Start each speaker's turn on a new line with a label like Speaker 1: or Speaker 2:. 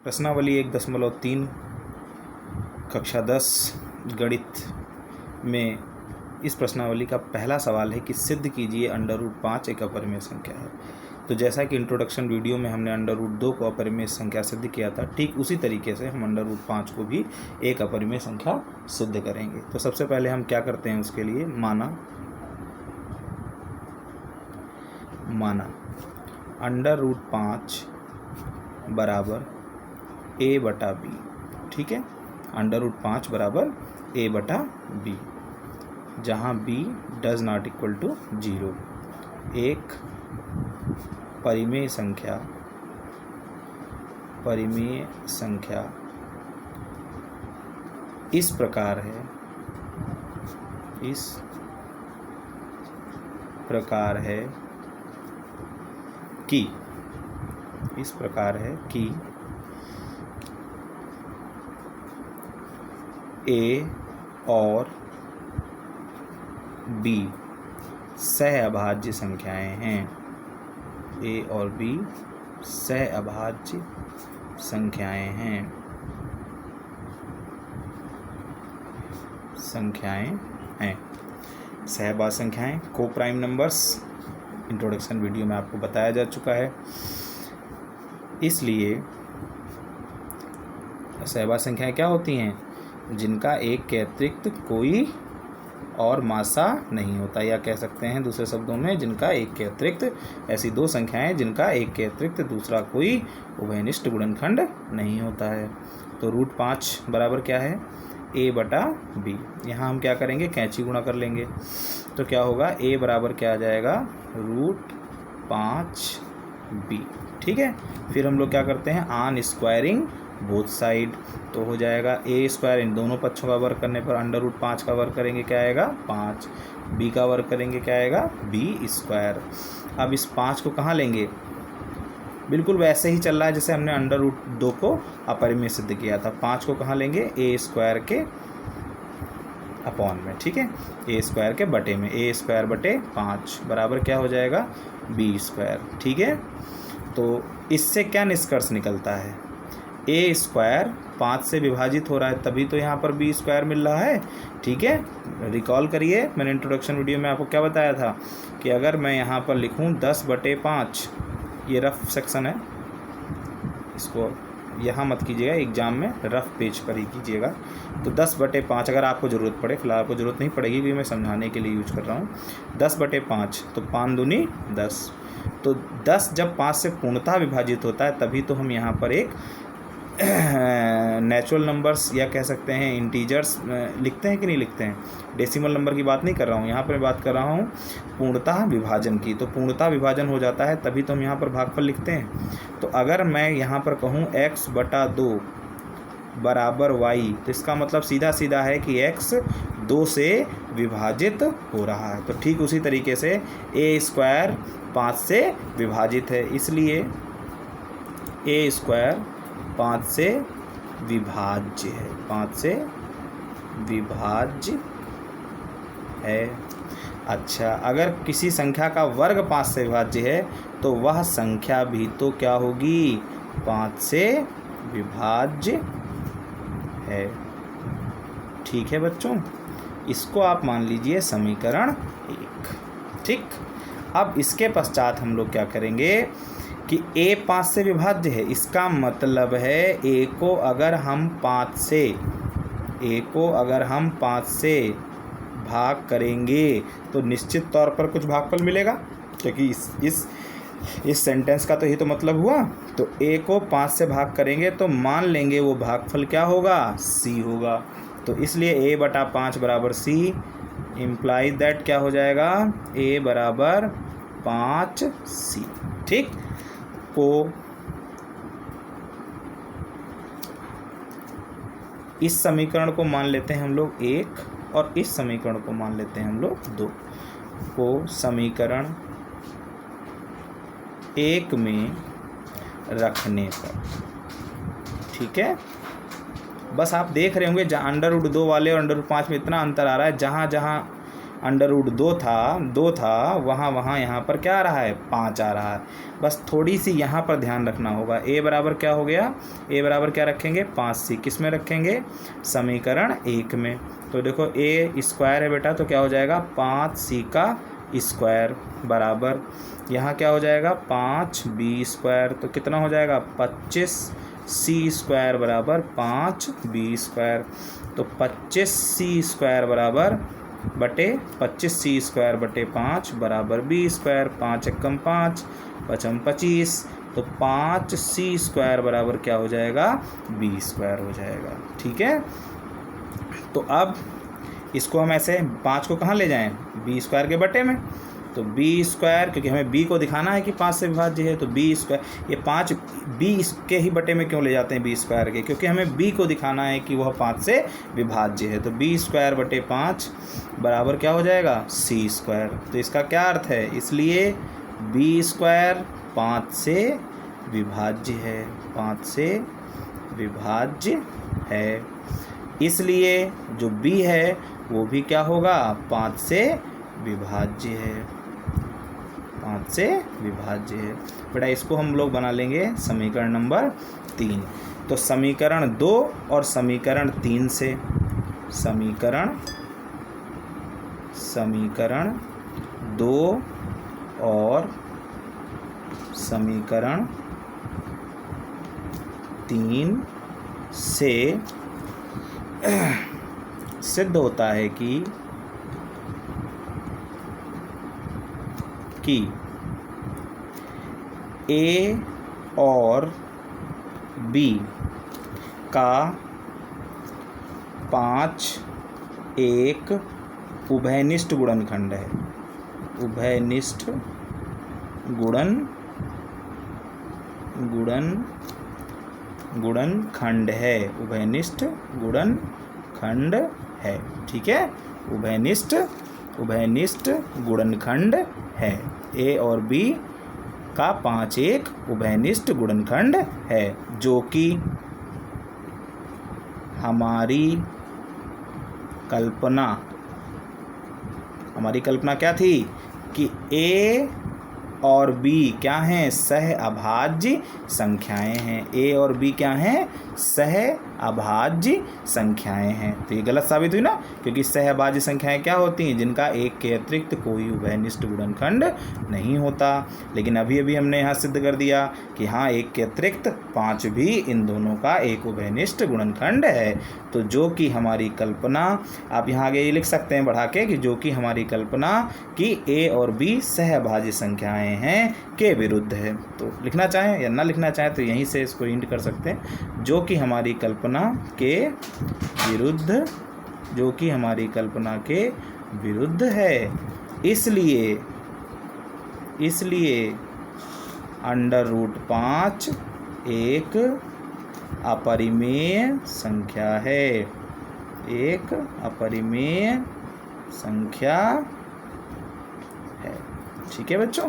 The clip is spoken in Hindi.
Speaker 1: प्रश्नावली 1.3 कक्षा 10 गणित में इस प्रश्नावली का पहला सवाल है कि सिद्ध कीजिए √5 एक अपरिमेय संख्या है। तो जैसा कि इंट्रोडक्शन वीडियो में हमने √2 को अपरिमेय संख्या सिद्ध किया था, ठीक उसी तरीके से हम √5 को भी एक अपरिमेय संख्या सिद्ध करेंगे। तो सबसे पहले हम क्या करते हैं, उसके लिए माना √5 बराबर a/b। ठीक है, √5 बराबर a/b, जहाँ b does not equal to 0। एक परिमेय संख्या इस प्रकार है कि a और b सहअभाज्य संख्याएं हैं। a और b सहअभाज्य संख्याएं हैं। सहअभाज्य संख्याएं को प्राइम नंबर्स इंट्रोडक्शन वीडियो में आपको बताया जा चुका है। इसलिए सहअभाज्य संख्याएं क्या होती हैं? जिनका एक के अतिरिक्त कोई और मासा नहीं होता, या कह सकते हैं दूसरे शब्दों में, जिनका एक के अतिरिक्त ऐसी दो संख्याएं जिनका एक के अतिरिक्त दूसरा कोई उभयनिष्ठ गुणनखंड नहीं होता है। तो √5 बराबर क्या है? a/b। यहाँ हम क्या करेंगे, कैंची गुणा कर लेंगे। तो क्या होगा, a बराबर क्या आ जाएगा, √5b। ठीक है, फिर हम लोग क्या करते हैं, ऑन स्क्वायरिंग बोथ साइड। तो हो जाएगा a² इन दोनों पक्षों का वर्ग करने पर √5 का वर्ग करेंगे क्या आएगा, 5। b का वर्ग करेंगे क्या आएगा, b²। अब इस 5 को कहाँ लेंगे? बिल्कुल वैसे ही चल रहा है जैसे हमने √2 को अपरिमेय सिद्ध किया था। 5 को कहाँ लेंगे, a² के अपॉन में। ठीक है, a² के बटे में, a²/5 बराबर क्या हो जाएगा, b²। ठीक है, तो इससे क्या निष्कर्ष निकलता है, a² 5 से विभाजित हो रहा है, तभी तो यहाँ पर b² मिल रहा है। ठीक है, रिकॉल करिए, मैंने इंट्रोडक्शन वीडियो में आपको क्या बताया था कि अगर मैं यहाँ पर लिखूँ 10/5, ये रफ सेक्शन है, इसको यहाँ मत कीजिएगा, एग्जाम में रफ पेज पर ही कीजिएगा। तो 10/5 अगर आपको ज़रूरत पड़े, फिलहाल आपको ज़रूरत नहीं पड़ेगी क्योंकि मैं समझाने के लिए यूज कर रहा हूँ। 10/5 तो 5 दूनी 10। तो 10 जब 5 से पूर्णतः विभाजित होता है तभी तो हम यहाँ पर एक नेचुरल नंबर्स या कह सकते हैं इंटीजर्स लिखते हैं कि नहीं लिखते हैं। डेसिमल नंबर की बात नहीं कर रहा हूँ, यहाँ पर मैं बात कर रहा हूँ पूर्णतः विभाजन की। तो पूर्णतः विभाजन हो जाता है तभी तो हम यहाँ पर भागफल लिखते हैं। तो अगर मैं यहाँ पर कहूँ x/2 बराबर y, तो इसका मतलब सीधा सीधा है कि x 2 से विभाजित हो रहा है। तो ठीक उसी तरीके से a² 5 से विभाजित है, इसलिए a² 5 से विभाज्य है, 5 से विभाज्य है। अच्छा, अगर किसी संख्या का वर्ग 5 से विभाज्य है तो वह संख्या भी तो क्या होगी, 5 से विभाज्य है। ठीक है बच्चों, इसको आप मान लीजिए समीकरण 1। ठीक, अब इसके पश्चात हम लोग क्या करेंगे कि a 5 से विभाज्य है, इसका मतलब है a को अगर हम 5 से भाग करेंगे तो निश्चित तौर पर कुछ भागफल मिलेगा, क्योंकि इस सेंटेंस का तो यही तो मतलब हुआ। तो a को 5 से भाग करेंगे तो मान लेंगे वो भागफल क्या होगा, c होगा। तो इसलिए a/5 बराबर c इम्प्लाइज दैट क्या हो जाएगा, a बराबर 5c। ठीक, को इस समीकरण को मान लेते हैं हम लोग 1 और इस समीकरण को मान लेते हैं हम लोग 2 को समीकरण 1 में रखने पर। ठीक है, बस आप देख रहे होंगे जहाँ √2 वाले और √5 में इतना अंतर आ रहा है, जहाँ जहाँ अंडर रूट 2 था वहाँ यहाँ पर क्या आ रहा है 5 आ रहा है। बस थोड़ी सी यहाँ पर ध्यान रखना होगा। ए बराबर क्या हो गया, ए बराबर क्या रखेंगे 5c, किस में रखेंगे समीकरण 1 में। तो देखो ए स्क्वायर है बेटा, तो क्या हो जाएगा 5c का स्क्वायर बराबर यहाँ क्या हो जाएगा 5b स्क्वायर, तो कितना हो जाएगा 25c स्क्वायर बराबर 5b स्क्वायर। तो 25c स्क्वायर बराबर बटे 25c स्क्वायर बटे 5 बराबर b स्क्वायर। 5 एकम 5 पचम 25, तो 5c स्क्वायर बराबर क्या हो जाएगा b स्क्वायर हो जाएगा। ठीक है, तो अब इसको हम ऐसे 5 को कहाँ ले जाएं b स्क्वायर के बटे में, तो b स्क्वायर, क्योंकि हमें b को दिखाना है कि 5 से विभाज्य है, तो b स्क्वायर, ये 5 b के ही बटे में क्यों ले जाते हैं b स्क्वायर के, क्योंकि हमें b को दिखाना है कि वह 5 से विभाज्य है। तो b स्क्वायर बटे 5 बराबर क्या हो जाएगा c स्क्वायर। तो इसका क्या अर्थ है, इसलिए b स्क्वायर 5 से विभाज्य है, 5 से विभाज्य है, इसलिए जो b है वो भी क्या होगा 5 से विभाज्य है, 5 से विभाज्य है। बेटा इसको हम लोग बना लेंगे समीकरण नंबर 3। तो समीकरण 2 और समीकरण 3 से समीकरण 2 और समीकरण 3 से सिद्ध होता है कि A और B का 5 एक उभयनिष्ठ गुणनखंड है, उभयनिष्ठ गुणनखंड है, उभयनिष्ठ गुणनखंड है। ठीक है, उभयनिष्ठ गुणनखंड है। A और B का 5 एक उभयनिष्ठ गुणनखंड है, जो कि हमारी कल्पना क्या थी कि A और B क्या हैं सह अभाज्य संख्याएं हैं, A और B क्या हैं सह अभाज्य संख्याएं हैं। तो ये गलत साबित हुई ना, क्योंकि सह अभाज्य संख्याएं क्या होती हैं जिनका एक के अतिरिक्त कोई उभयनिष्ठ गुणनखंड नहीं होता। लेकिन अभी हमने यहाँ सिद्ध कर दिया कि हाँ एक के अतिरिक्त 5 भी इन दोनों का एक उभयनिष्ठ गुणनखंड है। तो जो कि हमारी कल्पना, आप यहाँ आगे ये लिख सकते हैं बढ़ा के कि जो कि हमारी कल्पना कि A और B सह अभाज्य संख्याएं हैं के विरुद्ध है। तो लिखना चाहें या ना लिखना चाहें तो यहीं से इसको इंड कर सकते हैं, जो कि हमारी कल्पना के विरुद्ध, जो कि हमारी कल्पना के विरुद्ध है। इसलिए अंडर रूट 5 एक अपरिमेय संख्या है, एक अपरिमेय संख्या है। ठीक है बच्चों।